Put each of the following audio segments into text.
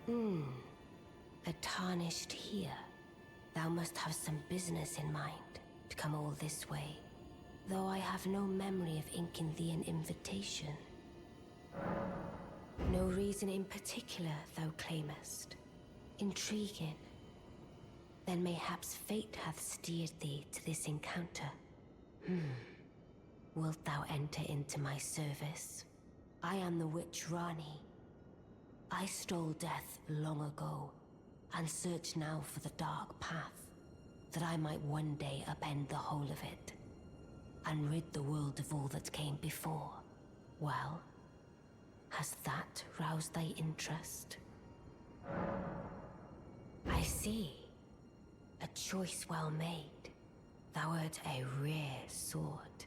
A tarnished here. Thou must have some business in mind to come all this way, though I have no memory of inking thee an invitation. No reason in particular thou claimest. Intriguing. Then mayhaps fate hath steered thee to this encounter. Wilt thou enter into my service? I am the witch Rani. I stole death long ago, and search now for the dark path, that I might one day upend the whole of it, and rid the world of all that came before. Well, has that roused thy interest? I see. A choice well made. Thou art a rare sword.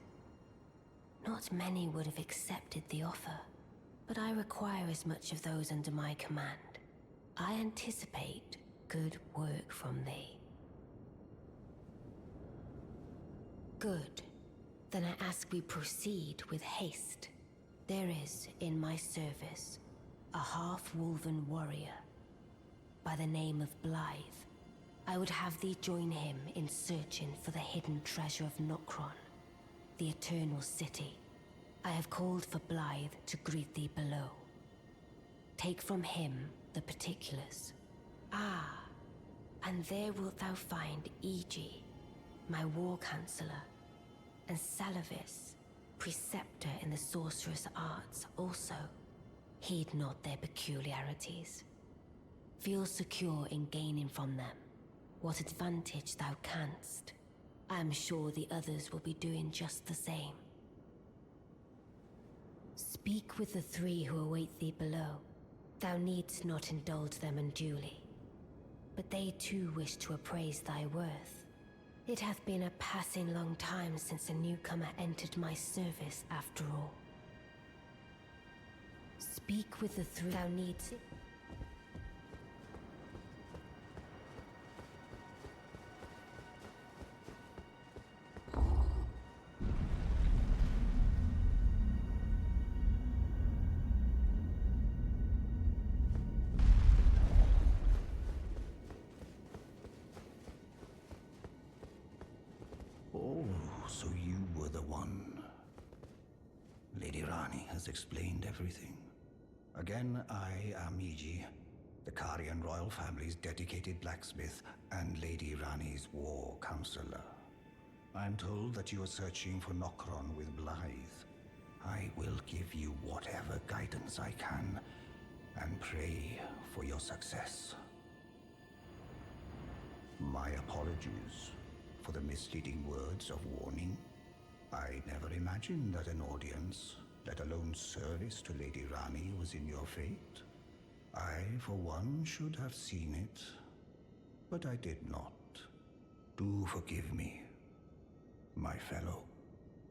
Not many would have accepted the offer, but I require as much of those under my command. I anticipate good work from thee. Good. Then I ask we proceed with haste. There is, in my service, a half-wolven warrior by the name of Blythe. I would have thee join him in searching for the hidden treasure of Nokron, the Eternal City. I have called for Blythe to greet thee below. Take from him the particulars. Ah, and there wilt thou find Iji, my war counselor, and Salavis, preceptor in the sorcerous arts also. Heed not their peculiarities. Feel secure in gaining from them what advantage thou canst. I am sure the others will be doing just the same. Speak with the three who await thee below. Thou needst not indulge them unduly, but they too wish to appraise thy worth. It hath been a passing long time since a newcomer entered my service, after all. Speak with the three thou needst. Oh, so you were the one. Lady Rani has explained everything. Again, I am Iji, the Karian royal family's dedicated blacksmith and Lady Rani's war counselor. I'm told that you are searching for Nokron with Blythe. I will give you whatever guidance I can, and pray for your success. My apologies for the misleading words of warning. I never imagined that an audience, let alone service to Lady Rani, was in your fate. I, for one, should have seen it, but I did not. Do forgive me, my fellow.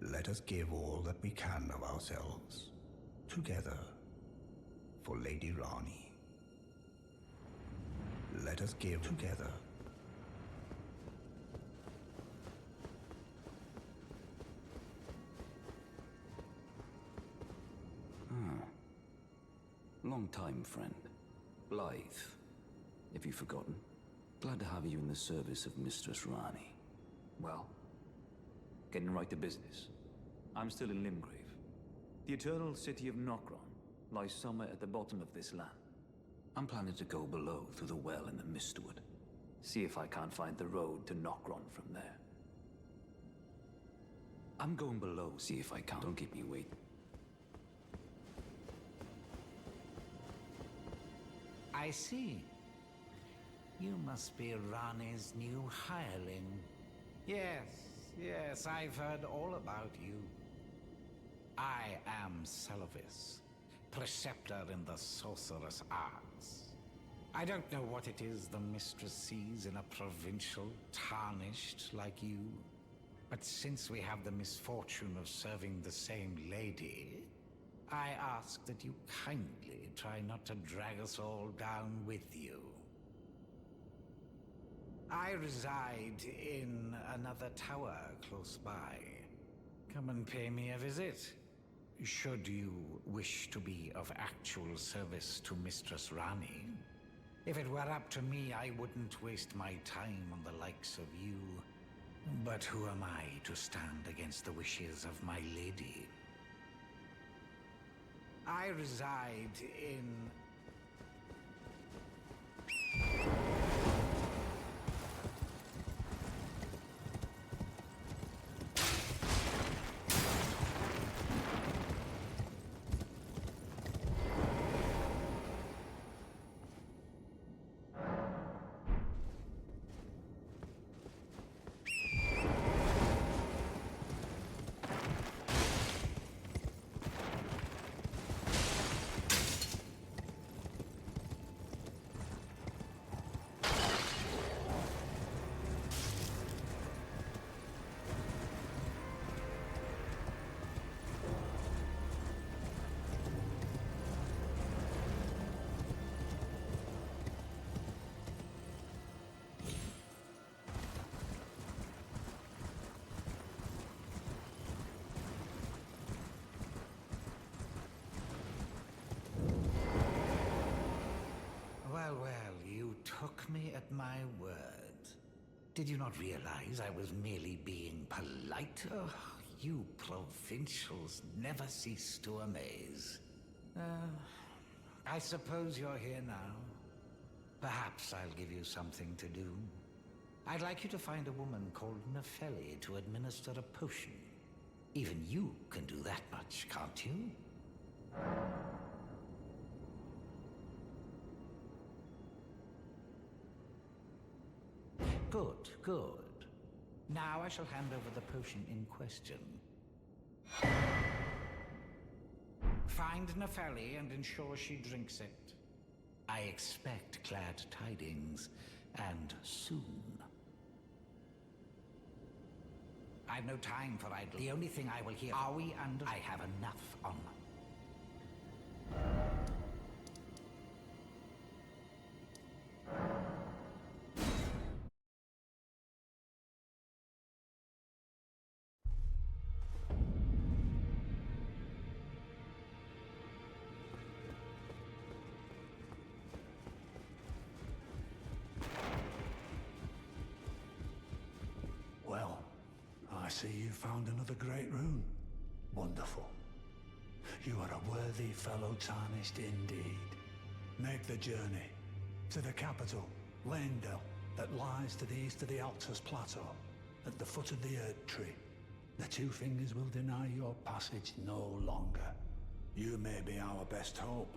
Let us give all that we can of ourselves, together, for Lady Rani. Let us give together. Long time, friend. Blythe. If you've forgotten. Glad to have you in the service of Mistress Rani. Well, getting right to business. I'm still in Limgrave. The eternal city of Nokron lies somewhere at the bottom of this land. I'm planning to go below through the well in the Mistwood. See if I can't find the road to Nokron from there. I'm going below, see if I can. Don't keep me waiting. I see. You must be Rani's new hireling. Yes, I've heard all about you. I am Salavis, preceptor in the sorcerous arts. I don't know what it is the mistress sees in a provincial tarnished like you, but since we have the misfortune of serving the same lady, I ask that you kindly try not to drag us all down with you. I reside in another tower close by. Come and pay me a visit. Should you wish to be of actual service to Mistress Rani, If it were up to me, I wouldn't waste my time on the likes of you. But who am I to stand against the wishes of my lady? I reside in... Well, you took me at my word. Did you not realize I was merely being polite? Oh, you provincials never cease to amaze. I suppose you're here now. Perhaps I'll give you something to do. I'd like you to find a woman called Nefeli to administer a potion. Even you can do that much, can't you? Good. Now I shall hand over the potion in question. Find Nefeli and ensure she drinks it. I expect glad tidings, and soon. I've no time for idle. The only thing I will hear... Are we under... I have enough on... Well, I see you found another great rune. Wonderful. You are a worthy fellow tarnished indeed. Make the journey to the capital, Leyndell, that lies to the east of the Altus Plateau, at the foot of the Erd Tree. The Two Fingers will deny your passage no longer. You may be our best hope.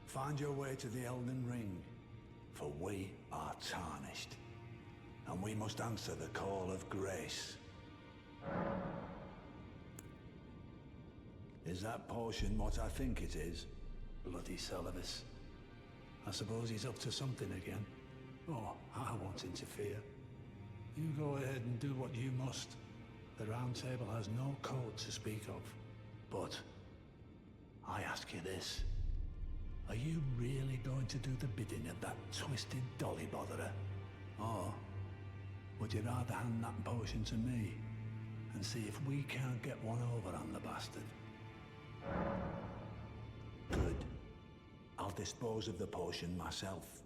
Find your way to the Elden Ring, for we are tarnished. And we must answer the call of grace. Is that potion what I think it is? Bloody Seluvis. I suppose he's up to something again. Oh, I won't interfere. You go ahead and do what you must. The Round Table has no code to speak of. But I ask you this. Are you really going to do the bidding of that twisted dolly botherer? Or would you rather hand that potion to me and see if we can't get one over on the bastard? Good. I'll dispose of the potion myself.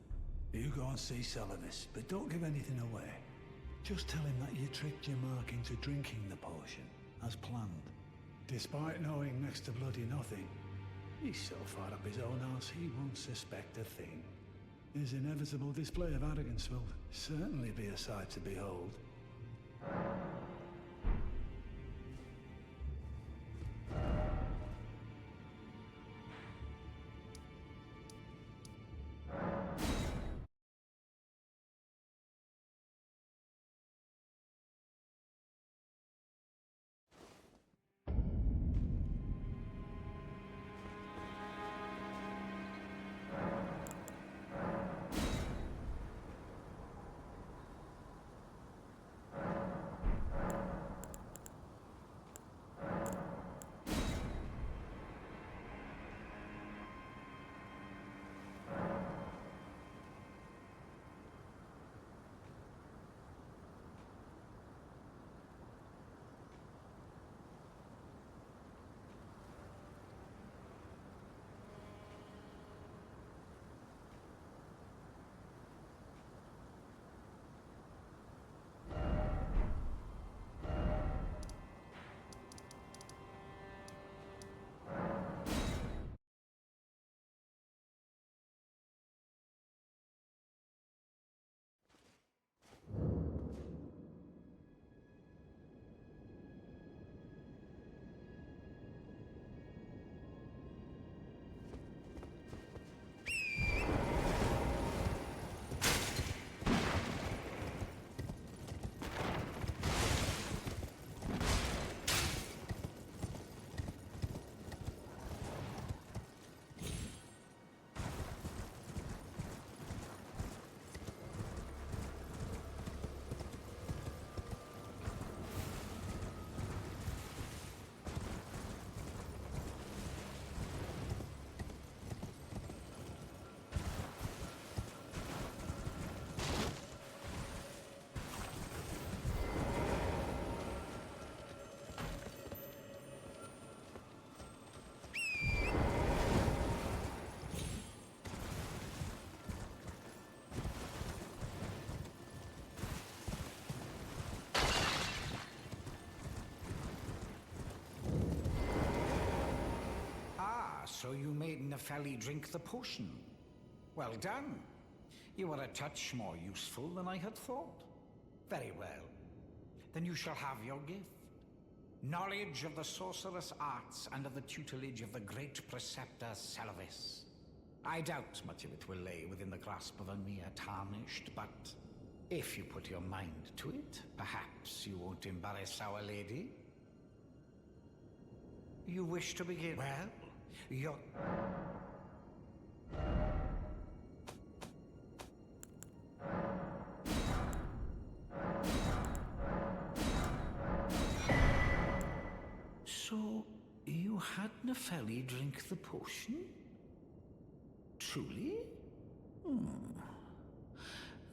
You go and see Seluvis, but don't give anything away. Just tell him that you tricked your mark into drinking the potion, as planned. Despite knowing next to bloody nothing, he's so far up his own arse he won't suspect a thing. His inevitable display of arrogance will certainly be a sight to behold. Nepheli drink the potion. Well done. You are a touch more useful than I had thought. Very well. Then you shall have your gift. Knowledge of the sorcerous arts and of the tutelage of the great preceptor Seluvis. I doubt much of it will lay within the grasp of a mere tarnished, but if you put your mind to it, perhaps you won't embarrass our lady. You wish to begin? Well, your... So, you had Nepheli drink the potion? Truly?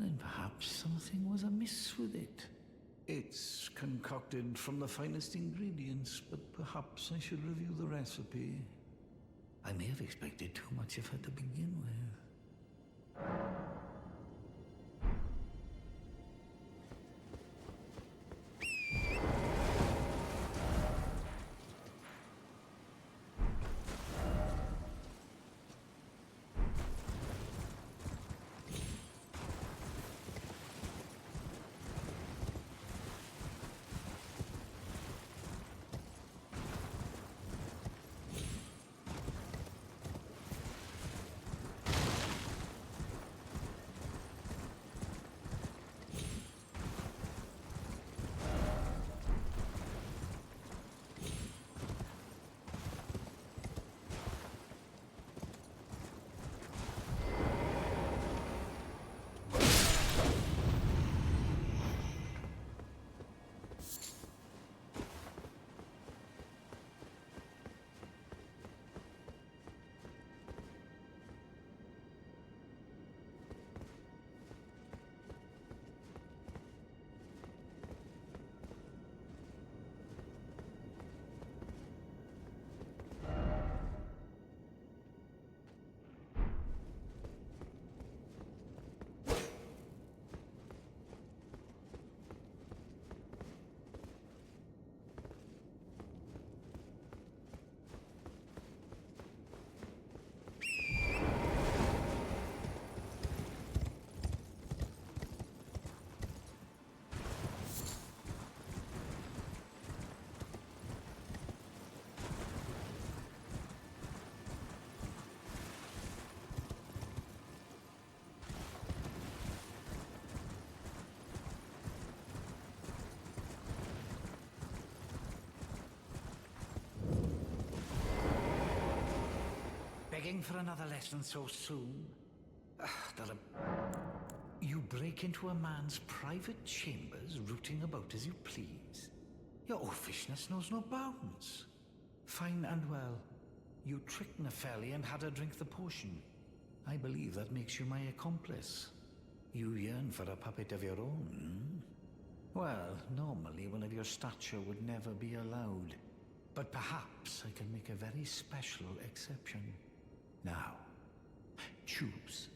Then perhaps something was amiss with it. It's concocted from the finest ingredients, but perhaps I should review the recipe. I may have expected too much of her to begin with. Begging for another lesson so soon? You break into a man's private chambers, rooting about as you please. Your oafishness knows no bounds. Fine and well. You tricked Nepheli and had her drink the potion. I believe that makes you my accomplice. You yearn for a puppet of your own, hmm? Well, normally one of your stature would never be allowed. But perhaps I can make a very special exception. Now, choose.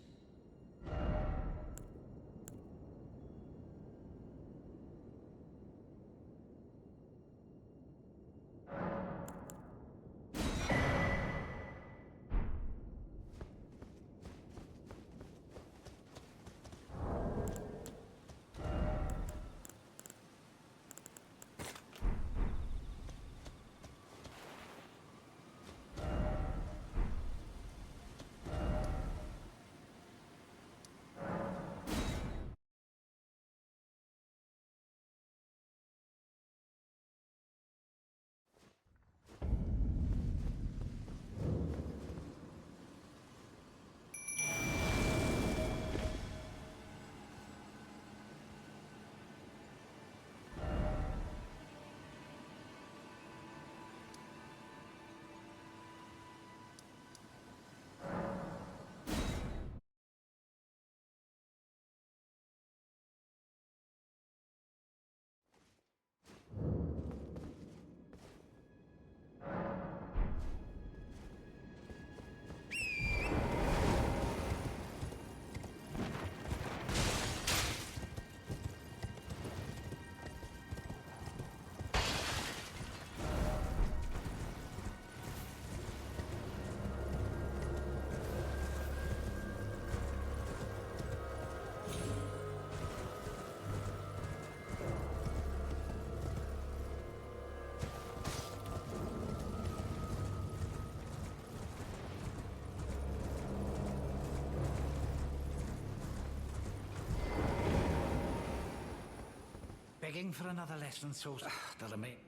Begging for another lesson, so that I may...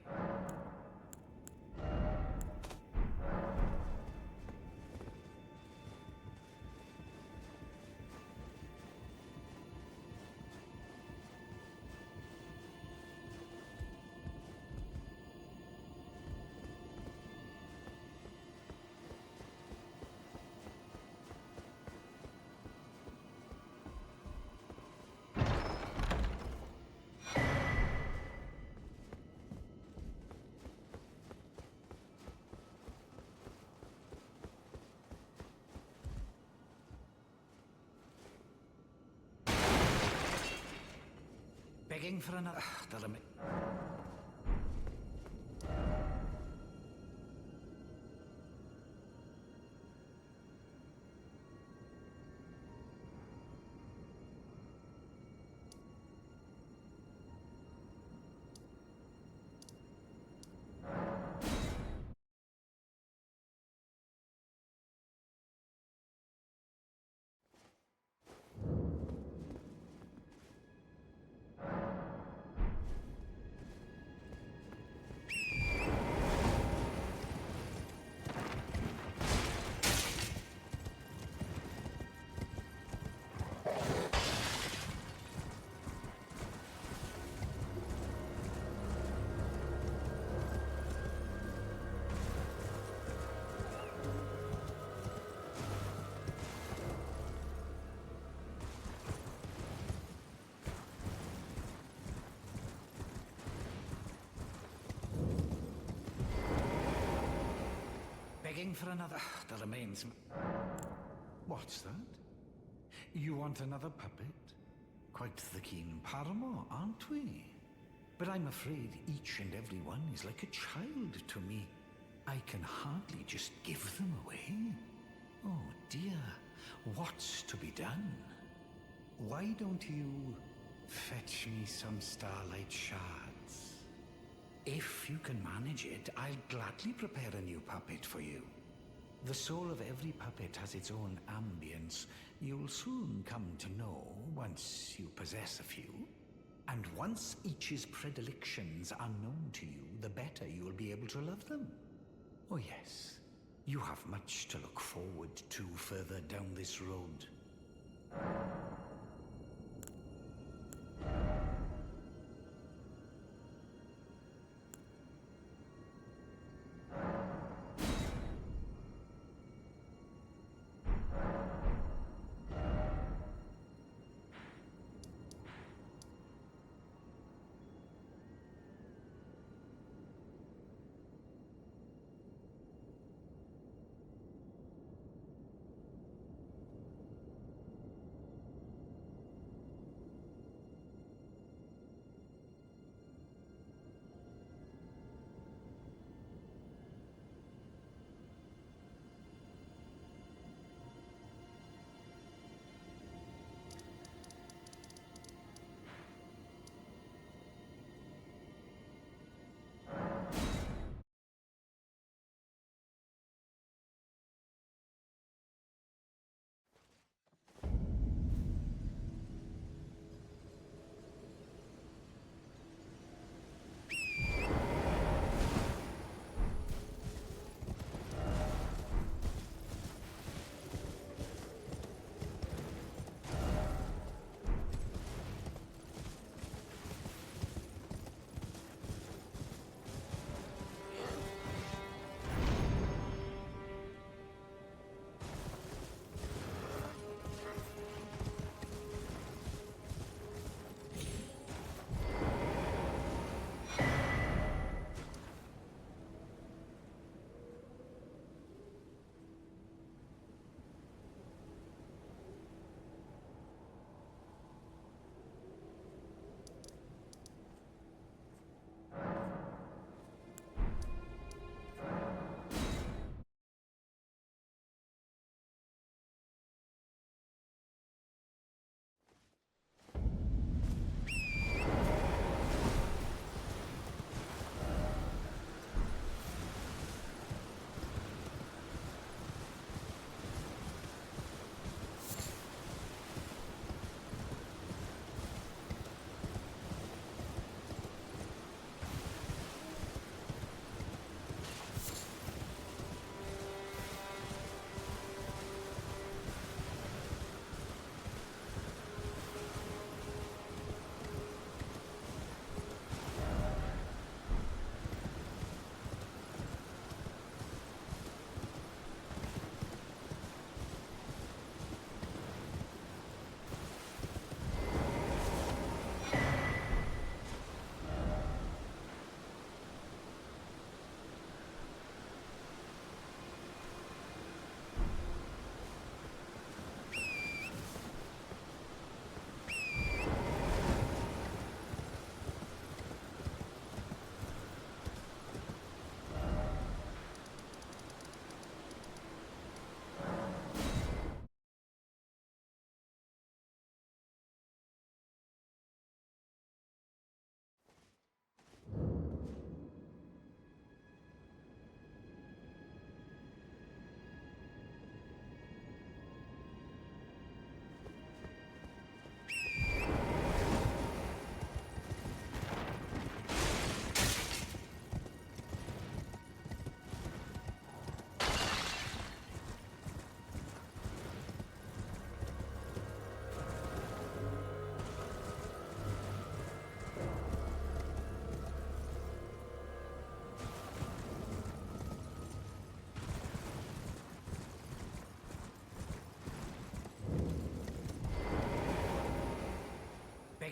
Begging for another... that I may... Begging for another... that remains... What's that? You want another puppet? Quite the keen paramour, aren't we? But I'm afraid each and every one is like a child to me. I can hardly just give them away. Oh dear, what's to be done? Why don't you fetch me some starlight shards? If you can manage it, I'll gladly prepare a new puppet for you. The soul of every puppet has its own ambience. You'll soon come to know once you possess a few. And once each's predilections are known to you, the better you'll be able to love them. Oh yes, you have much to look forward to further down this road.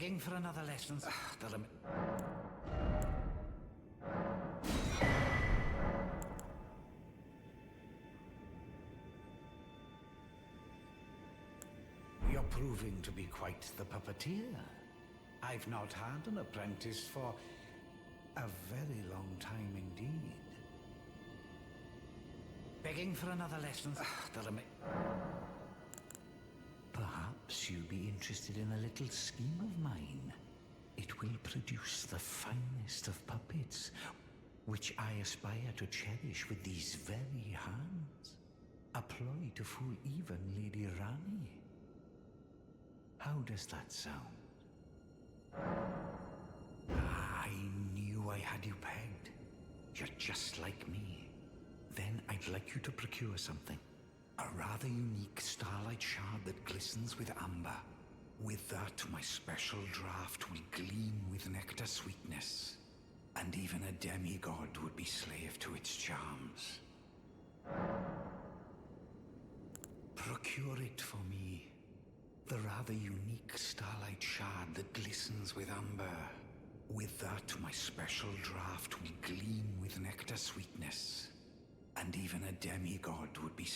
Begging for another lesson. You're proving to be quite the puppeteer. I've not had an apprentice for a very long time indeed. Begging for another lesson. Perhaps you'd be interested in a little scheme of mine. It will produce the finest of puppets, which I aspire to cherish with these very hands. A ploy to fool even Lady Rani. How does that sound? I knew I had you pegged. You're just like me. Then I'd like you to procure something. A rather unique starlight shard that glistens with amber. With that, my special draft will gleam with nectar sweetness. And even a demigod would be slave to its charms. Procure it for me. The rather unique starlight shard that glistens with amber. With that, my special draft will gleam with nectar sweetness. And even a demigod would be...